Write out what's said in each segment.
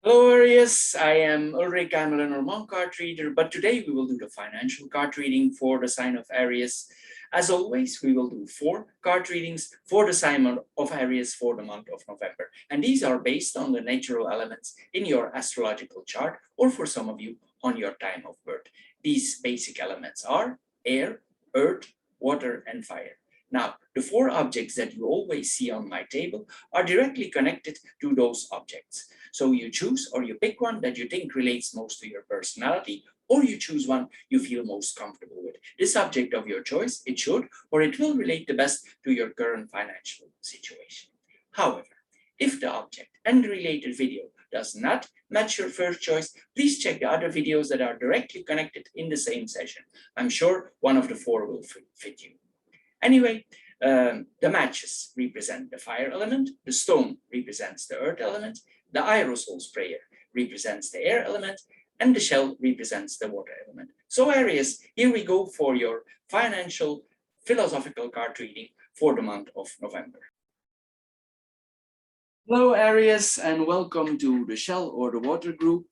Hello Aries, I am Ulrich. I'm a Lenormand card reader, but today we will do the financial card reading for the sign of Aries. As always, we will do 4 card readings for the sign of Aries for the month of November. And these are based on the natural elements in your astrological chart, or for some of you, on your time of birth. These basic elements are air, earth, water, and fire. Now, the 4 objects that you always see on my table are directly connected to those objects. So you choose or you pick one that you think relates most to your personality, or you choose one you feel most comfortable with. This subject of your choice, it should or it will relate the best to your current financial situation. However, if the object and the related video does not match your first choice, please check the other videos that are directly connected in the same session. I'm sure one of the 4 will fit you. Anyway, the matches represent the fire element, the stone represents the earth element, the aerosol sprayer represents the air element, and the shell represents the water element. So Aries, here we go for your financial philosophical card reading for the month of November. Hello Aries, and welcome to the shell or the water group.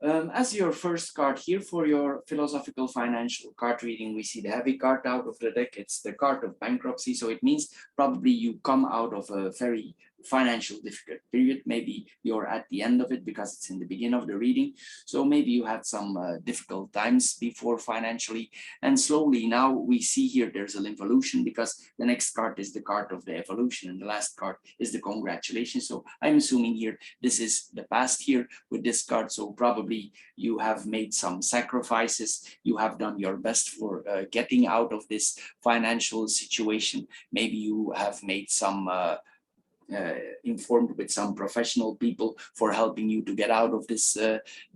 As your first card here for your philosophical financial card reading, we see the heavy card out of the deck. It's the card of bankruptcy. So it means probably you come out of a very financial difficult period. Maybe you're at the end of it because it's in the beginning of the reading. So maybe you had some difficult times before financially, and slowly now we see here there's an evolution, because the next card is the card of the evolution and the last card is the congratulations. So I'm assuming here this is the past here with this card. So probably you have made some sacrifices, you have done your best for getting out of this financial situation. Maybe you have made some informed with some professional people for helping you to get out of this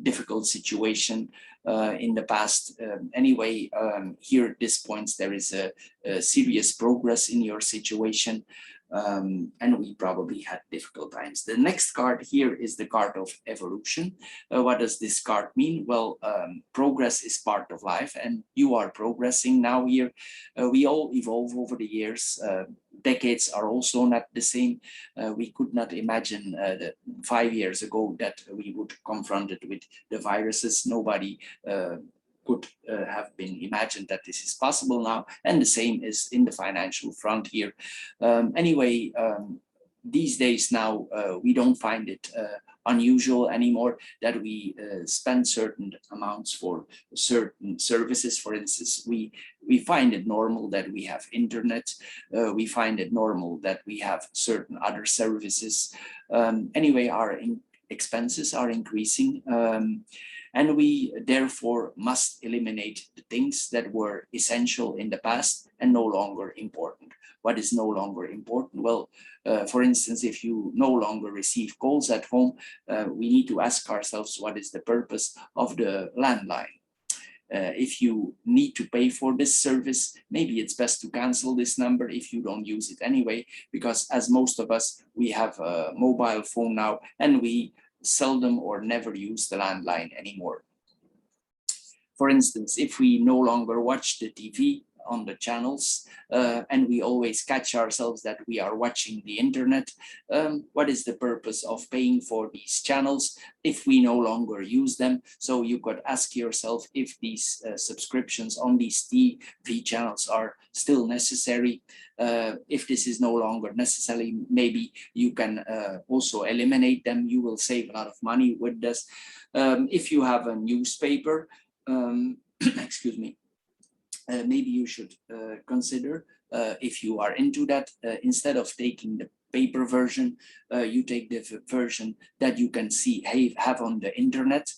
difficult situation in the past. Anyway, here at this point there is a serious progress in your situation. And we probably had difficult times. The next card here is the card of evolution. What does this card mean? Well, progress is part of life, and you are progressing now here. We all evolve over the years. Decades are also not the same. We could not imagine that 5 years ago that we would confront it with the viruses. Nobody could have been imagined that this is possible now, and the same is in the financial front here. Anyway, these days now we don't find it unusual anymore that we spend certain amounts for certain services. For instance, we find it normal that we have internet. We find it normal that we have certain other services. Anyway, our expenses are increasing. And we therefore must eliminate the things that were essential in the past and no longer important. What is no longer important? Well, for instance, if you no longer receive calls at home, we need to ask ourselves, what is the purpose of the landline? If you need to pay for this service, maybe it's best to cancel this number if you don't use it anyway, because as most of us, we have a mobile phone now, and we seldom or never use the landline anymore. For instance, if we no longer watch the TV on the channels and we always catch ourselves that we are watching the internet, what is the purpose of paying for these channels if we no longer use them? So you could ask yourself if these subscriptions on these TV channels are still necessary. If this is no longer necessary, maybe you can also eliminate them. You will save a lot of money with this. If you have a newspaper, excuse me, maybe you should consider, if you are into that, instead of taking the paper version, you take the version that you can have on the internet.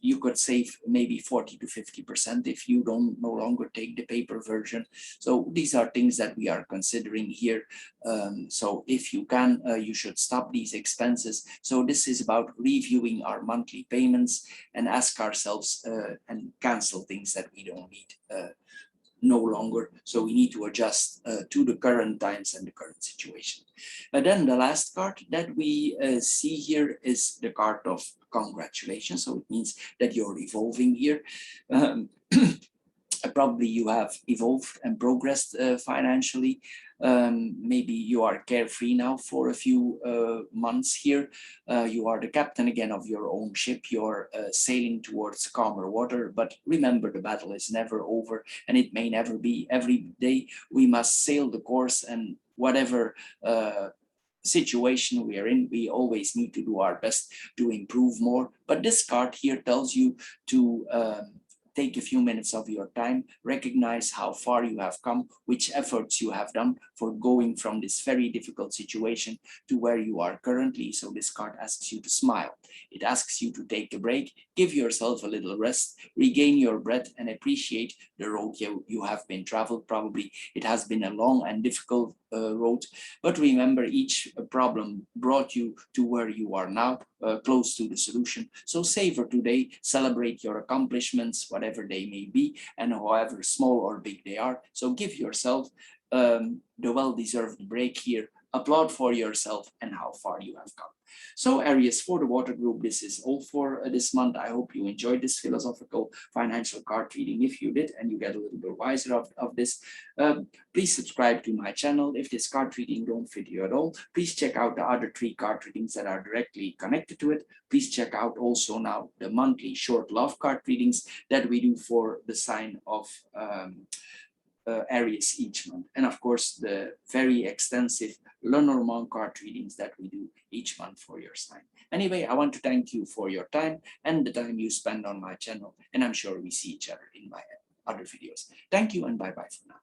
You could save maybe 40 to 50% if you don't no longer take the paper version. So these are things that we are considering here. So if you can, you should stop these expenses. So this is about reviewing our monthly payments and ask ourselves and cancel things that we don't need no longer. So we need to adjust to the current times and the current situation. But then the last card that we see here is the card of congratulations. So it means that you're evolving here. Probably you have evolved and progressed financially. Maybe you are carefree now for a few months here. You are the captain again of your own ship. You're sailing towards calmer water, but remember, the battle is never over, and it may never be. Every day we must sail the course, and whatever situation we are in, we always need to do our best to improve more. But this card here tells you to take a few minutes of your time, recognize how far you have come, which efforts you have done for going from this very difficult situation to where you are currently. So this card asks you to smile. It asks you to take a break, give yourself a little rest, regain your breath, and appreciate the road you have been traveled. Probably it has been a long and difficult road, but remember, each problem brought you to where you are now, close to the solution. So savor today, celebrate your accomplishments, whatever they may be, and however small or big they are. So give yourself the well-deserved break here. Applaud for yourself and how far you have come. So Aries, for the water group, this is all for this month. I hope you enjoyed this philosophical financial card reading. If you did and you get a little bit wiser of this, please subscribe to my channel. If this card reading don't fit you at all, please check out the other 3 card readings that are directly connected to it. Please check out also now the monthly short love card readings that we do for the sign of Aries each month. And of course, the very extensive Lenormand card readings that we do each month for your sign. Anyway, I want to thank you for your time and the time you spend on my channel. And I'm sure we see each other in my other videos. Thank you and bye-bye for now.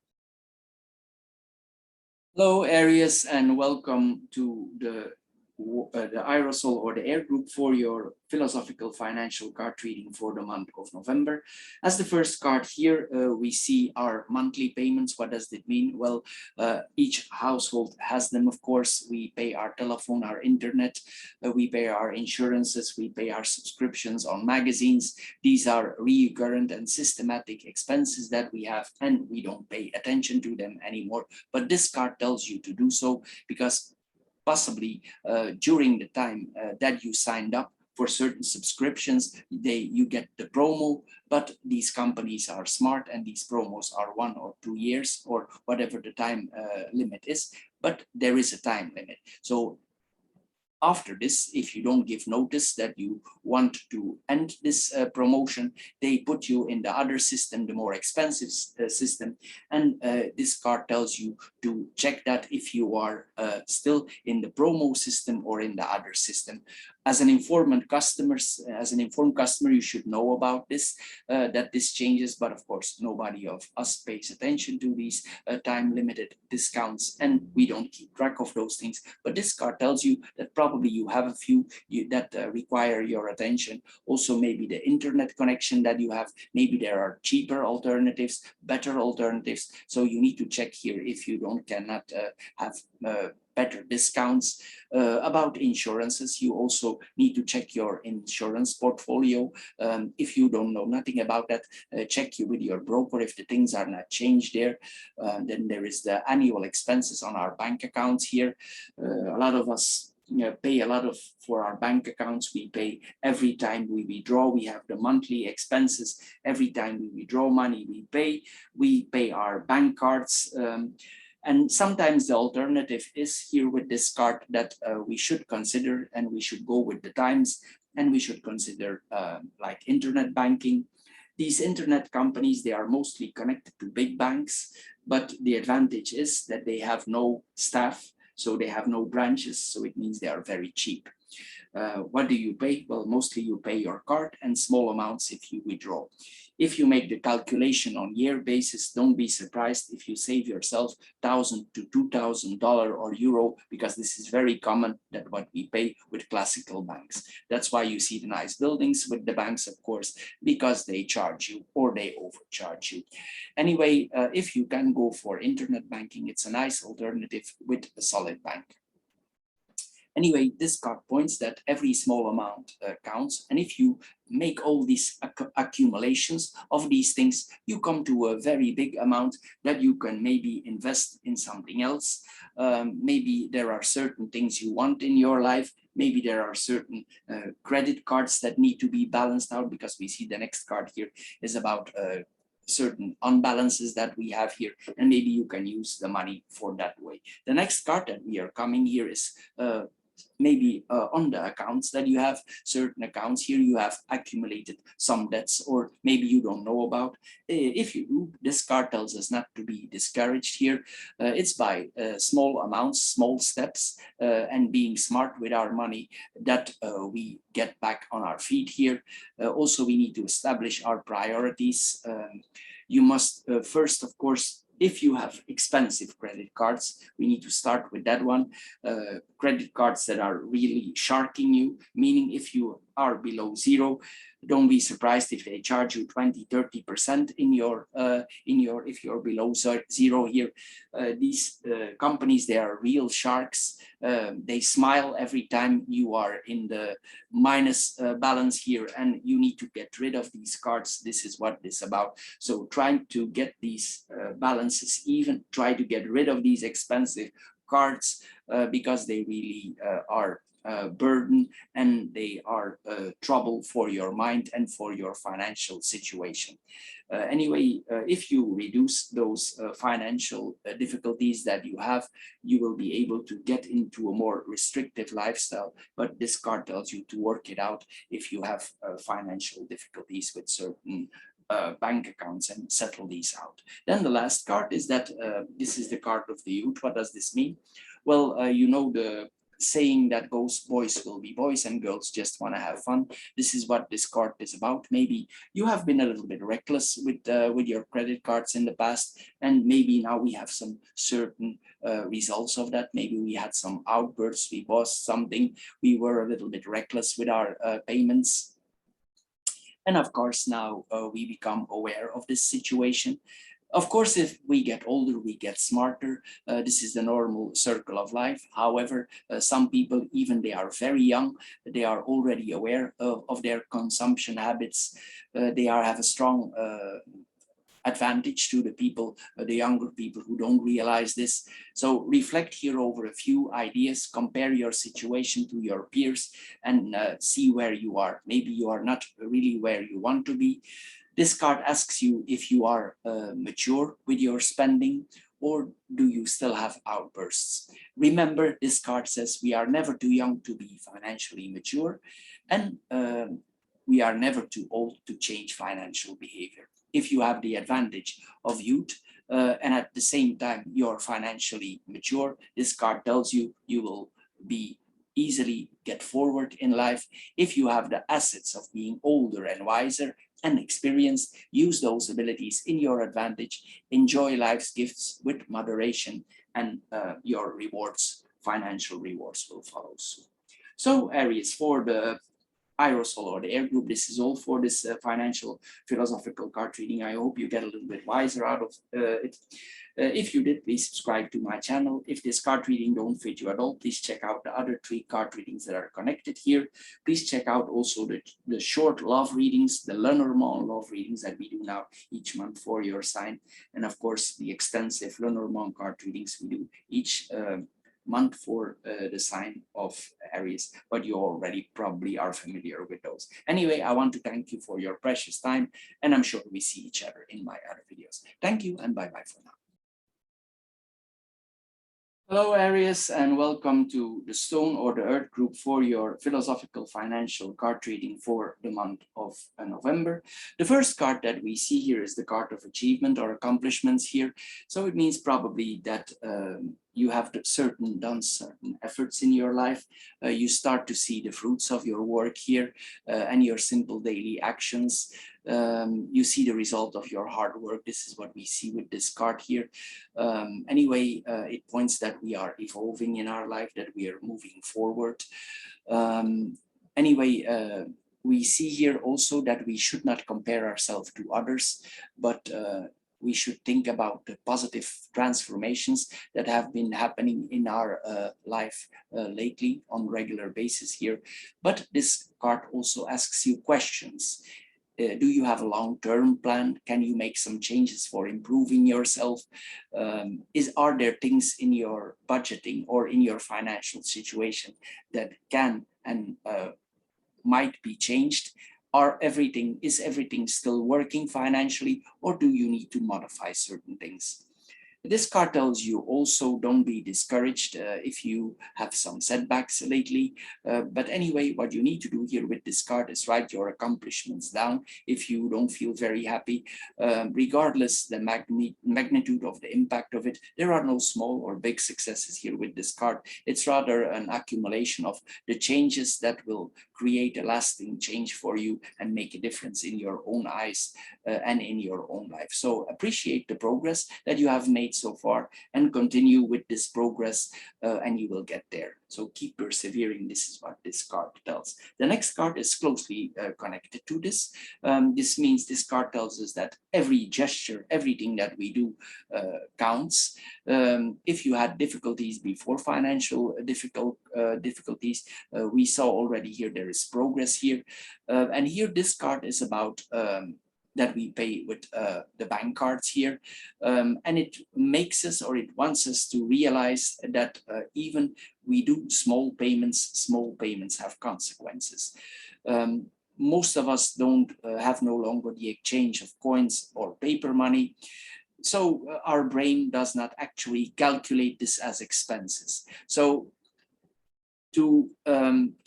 Hello, Aries, and welcome to the Aerosol or the Air group for your philosophical financial card reading for the month of November. As the first card here, we see our monthly payments. What does it mean? Well, each household has them, of course. We pay our telephone, our internet, we pay our insurances, we pay our subscriptions on magazines. These are recurrent and systematic expenses that we have, and we don't pay attention to them anymore. But this card tells you to do so because possibly during the time that you signed up for certain subscriptions, you get the promo, but these companies are smart and these promos are 1 or 2 years or whatever the time limit is, but there is a time limit. So after this, if you don't give notice that you want to end this promotion, they put you in the other system, the more expensive system. And this card tells you to check that if you are still in the promo system or in the other system. As an informed customer, you should know about this, that this changes, but of course, nobody of us pays attention to these time-limited discounts, and we don't keep track of those things. But this card tells you that probably you have a few that require your attention. Also, maybe the internet connection that you have, maybe there are cheaper alternatives, better alternatives. So you need to check here if you cannot have better discounts. About insurances, you also need to check your insurance portfolio. If you don't know nothing about that, check with your broker if the things are not changed there. Then there is the annual expenses on our bank accounts here. A lot of us pay a lot for our bank accounts. We pay every time we withdraw. We have the monthly expenses. Every time we withdraw money, we pay our bank cards. And sometimes the alternative is here with this card that we should consider, and we should go with the times, and we should consider like internet banking. These internet companies, they are mostly connected to big banks, but the advantage is that they have no staff, so they have no branches, so it means they are very cheap. What do you pay? Well, mostly you pay your card and small amounts if you withdraw. If you make the calculation on year basis, don't be surprised if you save yourself $1,000 to $2,000 or euro, because this is very common that what we pay with classical banks. That's why you see the nice buildings with the banks, of course, because they charge you or they overcharge you. Anyway, if you can go for internet banking, it's a nice alternative with a solid bank. Anyway, this card points that every small amount counts. And if you make all these accumulations of these things, you come to a very big amount that you can maybe invest in something else. Maybe there are certain things you want in your life. Maybe there are certain credit cards that need to be balanced out, because we see the next card here is about certain unbalances that we have here, and maybe you can use the money for that way. The next card that we are coming here is maybe on the accounts that you have, certain accounts here you have accumulated some debts, or maybe you don't know about. If you do, this card tells us not to be discouraged here. It's by small amounts, small steps, and being smart with our money that we get back on our feet here. Also, we need to establish our priorities. You must first, of course, if you have expensive credit cards, we need to start with that one. Credit cards that are really sharking you, meaning if you are below zero, don't be surprised if they charge you 20-30% in your if you're below zero here. These companies, they are real sharks. They smile every time you are in the minus balance here, and you need to get rid of these cards. This is what this is about. So trying to get these balances even, try to get rid of these expensive cards because they really are burden, and they are trouble for your mind and for your financial situation. Anyway, if you reduce those financial difficulties that you have, you will be able to get into a more restrictive lifestyle. But this card tells you to work it out if you have financial difficulties with certain bank accounts, and settle these out. Then the last card is that this is the card of the youth. What does this mean? Well, you know the saying that goes, boys will be boys and girls just want to have fun. This is what this card is about. Maybe you have been a little bit reckless with your credit cards in the past, and maybe now we have some certain results of that. Maybe we had some outbursts, we bought something, we were a little bit reckless with our payments. And of course, now we become aware of this situation. Of course, if we get older, we get smarter. This is the normal circle of life. However, some people, even they are very young, they are already aware of their consumption habits. They have a strong advantage to the people, the younger people who don't realize this. So reflect here over a few ideas, compare your situation to your peers, and see where you are. Maybe you are not really where you want to be. This card asks you if you are mature with your spending, or do you still have outbursts? Remember, this card says we are never too young to be financially mature, and we are never too old to change financial behavior. If you have the advantage of youth and at the same time you're financially mature, this card tells you you will be easily get forward in life. If you have the assets of being older and wiser and experienced, use those abilities in your advantage, enjoy life's gifts with moderation, and your rewards, financial rewards, will follow soon. So Aries, for the Aerosol or the air group, this is all for this financial philosophical card reading. I hope you get a little bit wiser out of it. If you did, please subscribe to my channel. If this card reading don't fit you at all, please check out the other 3 card readings that are connected here. Please check out also the short love readings, the Lenormand love readings that we do now each month for your sign. And of course, the extensive Lenormand card readings we do each month for the sign of Aries, but you already probably are familiar with those. Anyway, I want to thank you for your precious time, and I'm sure we see each other in my other videos. Thank you, and bye-bye for now. Hello Aries, and welcome to the Stone or the Earth group for your philosophical financial card reading for the month of November. The first card that we see here is the card of achievement or accomplishments here. So it means probably that you have done certain efforts in your life. You start to see the fruits of your work here and your simple daily actions. You see the result of your hard work. This is what we see with this card here. Anyway, it points that we are evolving in our life, that we are moving forward. Anyway, we see here also that we should not compare ourselves to others, but we should think about the positive transformations that have been happening in our life lately on regular basis here. But this card also asks you questions. Do you have a long-term plan? Can you make some changes for improving yourself? Are there things in your budgeting or in your financial situation that can and might be changed? is everything still working financially, or do you need to modify certain things? This card tells you also don't be discouraged if you have some setbacks lately. But anyway, what you need to do here with this card is write your accomplishments down if you don't feel very happy. Regardless the magnitude of the impact of it, there are no small or big successes here with this card. It's rather an accumulation of the changes that will create a lasting change for you and make a difference in your own eyes and in your own life. So appreciate the progress that you have made so far and continue with this progress and you will get there. So keep persevering. This is what this card tells. The next card is closely connected to this. This means this card tells us that every gesture, everything that we do counts. If you had difficulties before, financial difficulties, we saw already here there is progress here. And here this card is about that we pay with the bank cards here. And it makes us, or it wants us to realize that even we do small payments have consequences. Most of us don't have no longer the exchange of coins or paper money. So our brain does not actually calculate this as expenses. So to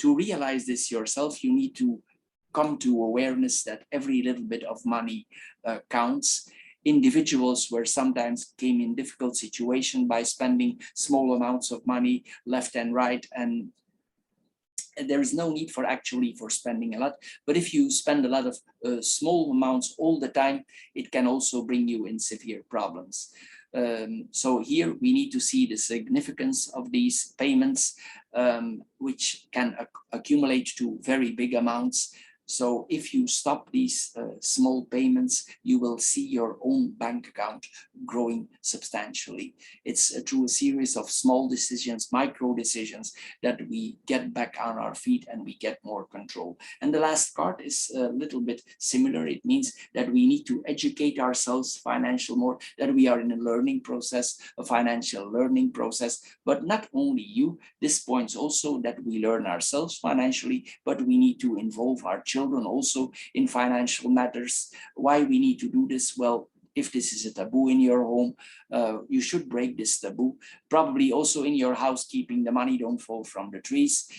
realize this yourself, you need to come to awareness that every little bit of money counts. Individuals were sometimes came in difficult situation by spending small amounts of money left and right, and there is no need for spending a lot. But if you spend a lot of small amounts all the time, it can also bring you in severe problems. So here we need to see the significance of these payments, which can accumulate to very big amounts. So if you stop these small payments, you will see your own bank account growing substantially. It's through a series of small decisions, micro decisions, that we get back on our feet and we get more control. And the last card is a little bit similar. It means that we need to educate ourselves financial more, that we are in a learning process, a financial learning process. But not only you, this points also that we learn ourselves financially, but we need to involve our children also in financial matters. Why we need to do this? Well, if this is a taboo in your home, you should break this taboo. Probably also in your housekeeping, the money don't fall from the trees.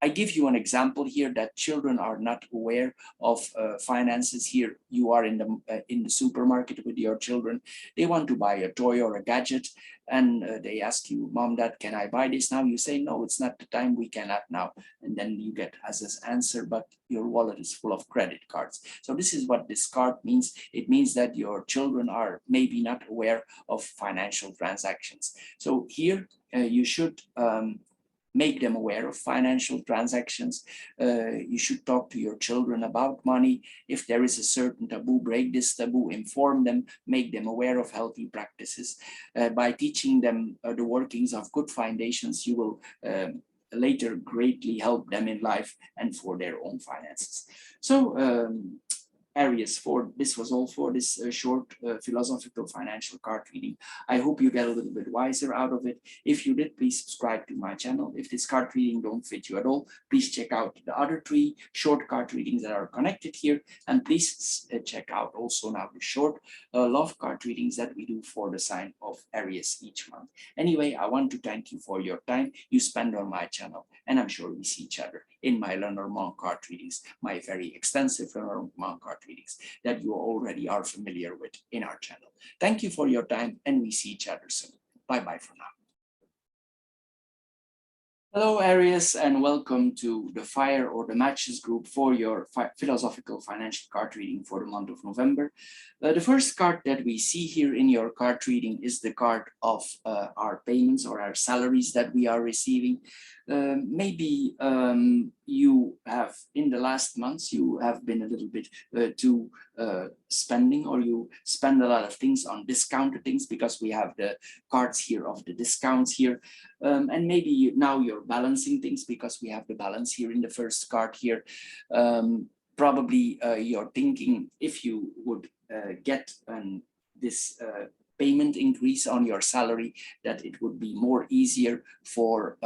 I give you an example here that children are not aware of finances. Here you are in the supermarket with your children. They want to buy a toy or a gadget, and they ask you, Mom, Dad, can I buy this now? You say, no, it's not the time, we cannot now. And then you get as an answer, but your wallet is full of credit cards. So this is what this card means. It means that your children are maybe not aware of financial transactions. So here you should make them aware of financial transactions. You should talk to your children about money. If there is a certain taboo, break this taboo, inform them, make them aware of healthy practices. By teaching them the workings of good foundations, you will later greatly help them in life and for their own finances. So Aries, this was all for this short philosophical financial card reading. I hope you get a little bit wiser out of it. If you did, please subscribe to my channel. If this card reading don't fit you at all, please check out the other 3 short card readings that are connected here. And please check out also now the short love card readings that we do for the sign of Aries each month. Anyway, I want to thank you for your time you spend on my channel. And I'm sure we see each other in my Lenormand card readings, my very extensive Lenormand card readings that you already are familiar with in our channel. Thank you for your time, and we see each other soon. Bye-bye for now. Hello, Aries, and welcome to the Fire or the Matches group for your philosophical financial card reading for the month of November. The first card that we see here in your card reading is the card of our payments or our salaries that we are receiving. Maybe you have, in the last months, you have been a little bit too spending, or you spend a lot of things on discounted things, because we have the cards here of the discounts here. And maybe now you're balancing things, because we have the balance here in the first card here. Probably you're thinking, if you would get this payment increase on your salary, that it would be more easier for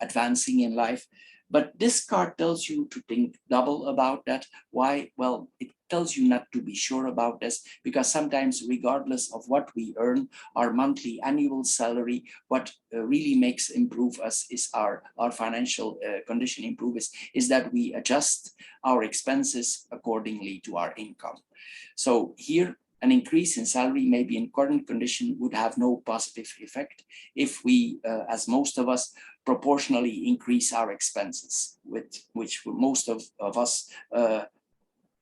advancing in life. But this card tells you to think double about that. Why? Well, it tells you not to be sure about this, because sometimes, regardless of what we earn, our monthly annual salary, what really makes improve us is our financial condition improve is that we adjust our expenses accordingly to our income. So here, an increase in salary, maybe in current condition, would have no positive effect if we, as most of us, proportionally increase our expenses, which most of us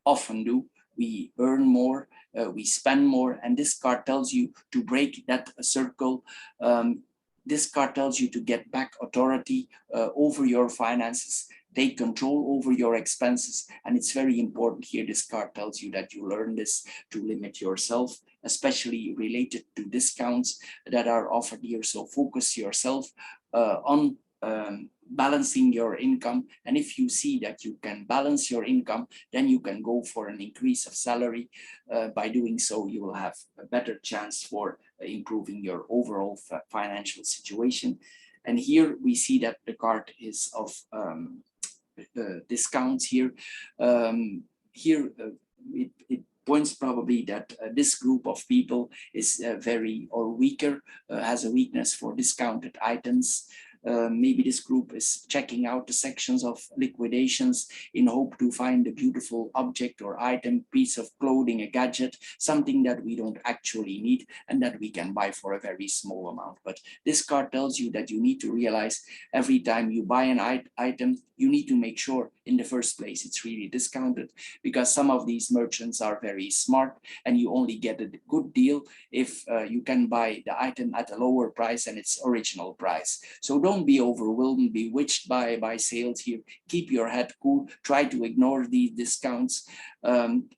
often do. We earn more, we spend more, and this card tells you to break that circle. This card tells you to get back authority over your finances, take control over your expenses. And it's very important here, this card tells you that you learn this to limit yourself, especially related to discounts that are offered here. So focus yourself on balancing your income. And if you see that you can balance your income, then you can go for an increase of salary. By doing so, you will have a better chance for improving your overall financial situation. And here we see that the card is of discounts here. It points probably that this group of people is very or weaker, has a weakness for discounted items. Maybe this group is checking out the sections of liquidations in hope to find a beautiful object or item, piece of clothing, a gadget, something that we don't actually need and that we can buy for a very small amount. But this card tells you that you need to realize every time you buy an item, you need to make sure in the first place it's really discounted, because some of these merchants are very smart and you only get a good deal if you can buy the item at a lower price than its original price. So don't be overwhelmed, bewitched by sales here. Keep your head cool, try to ignore these discounts.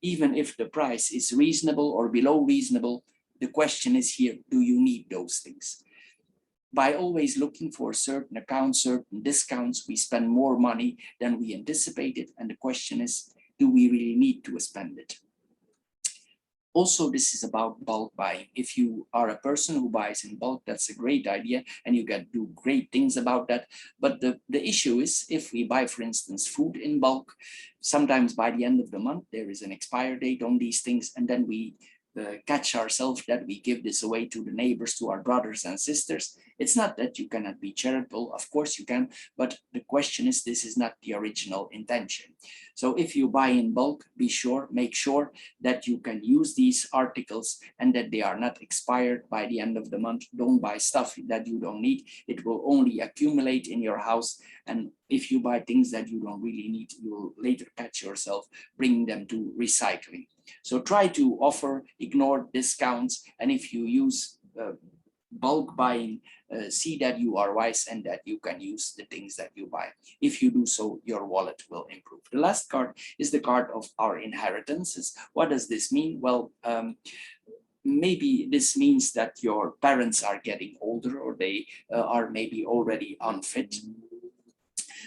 Even if the price is reasonable or below reasonable, the question is here, do you need those things? By always looking for certain accounts, certain discounts, we spend more money than we anticipated. And the question is, do we really need to spend it? Also, this is about bulk buying. If you are a person who buys in bulk, that's a great idea and you can do great things about that. But the issue is, if we buy, for instance, food in bulk, sometimes by the end of the month, there is an expire date on these things, and then we catch ourselves that we give this away to the neighbors, to our brothers and sisters. It's not that you cannot be charitable, of course you can, but the question is, this is not the original intention. So if you buy in bulk, make sure that you can use these articles and that they are not expired by the end of the month. Don't buy stuff that you don't need. It will only accumulate in your house. And if you buy things that you don't really need, you will later catch yourself bringing them to recycling. So try to ignore discounts. And if you use bulk buying, see that you are wise and that you can use the things that you buy. If you do so, your wallet will improve. The last card is the card of our inheritances. What does this mean? Well, maybe this means that your parents are getting older, or they are maybe already unfit.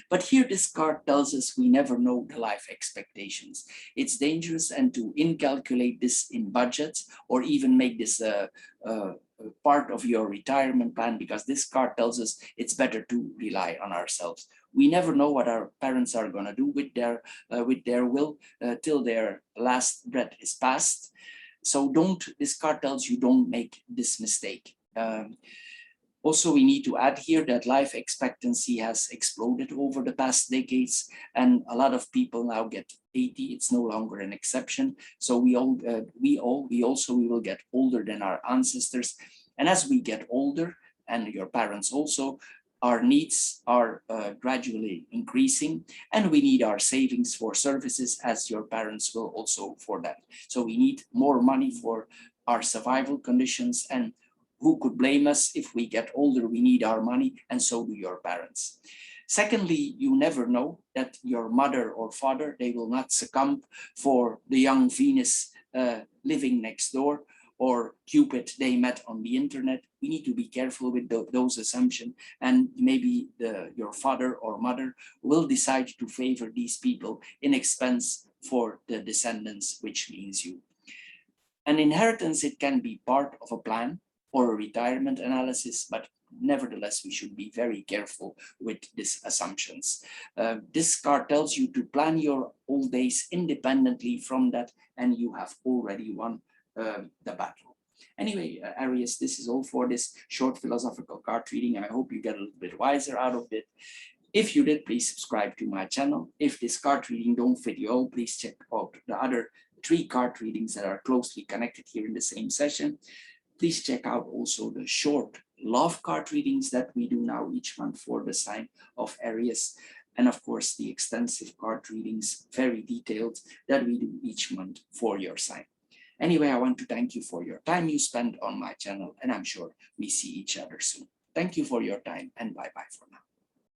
But here this card tells us we never know the life expectations. It's dangerous, and to incalculate this in budgets or even make this a part of your retirement plan, because this card tells us it's better to rely on ourselves. We never know what our parents are going to do with their will till their last breath is passed. So this card tells you don't make this mistake. Also, we need to add here that life expectancy has exploded over the past decades, and a lot of people now get 80. It's no longer an exception. So we will get older than our ancestors. And as we get older, and your parents also, our needs are gradually increasing, and we need our savings for services, as your parents will also for that. So we need more money for our survival conditions, and who could blame us? If we get older, we need our money, and so do your parents. Secondly, you never know that your mother or father, they will not succumb for the young Venus living next door, or Cupid they met on the internet. We need to be careful with those assumptions, and maybe your father or mother will decide to favor these people in expense for the descendants, which means you. An inheritance, it can be part of a plan or a retirement analysis, but nevertheless, we should be very careful with these assumptions. This card tells you to plan your old days independently from that, and you have already won the battle. Anyway, Aries, this is all for this short philosophical card reading. I hope you get a little bit wiser out of it. If you did, please subscribe to my channel. If this card reading don't fit you all, please check out the other 3 card readings that are closely connected here in the same session. Please check out also the short love card readings that we do now each month for the sign of Aries. And of course, the extensive card readings, very detailed, that we do each month for your sign. Anyway, I want to thank you for your time you spent on my channel, and I'm sure we see each other soon. Thank you for your time, and bye-bye for now.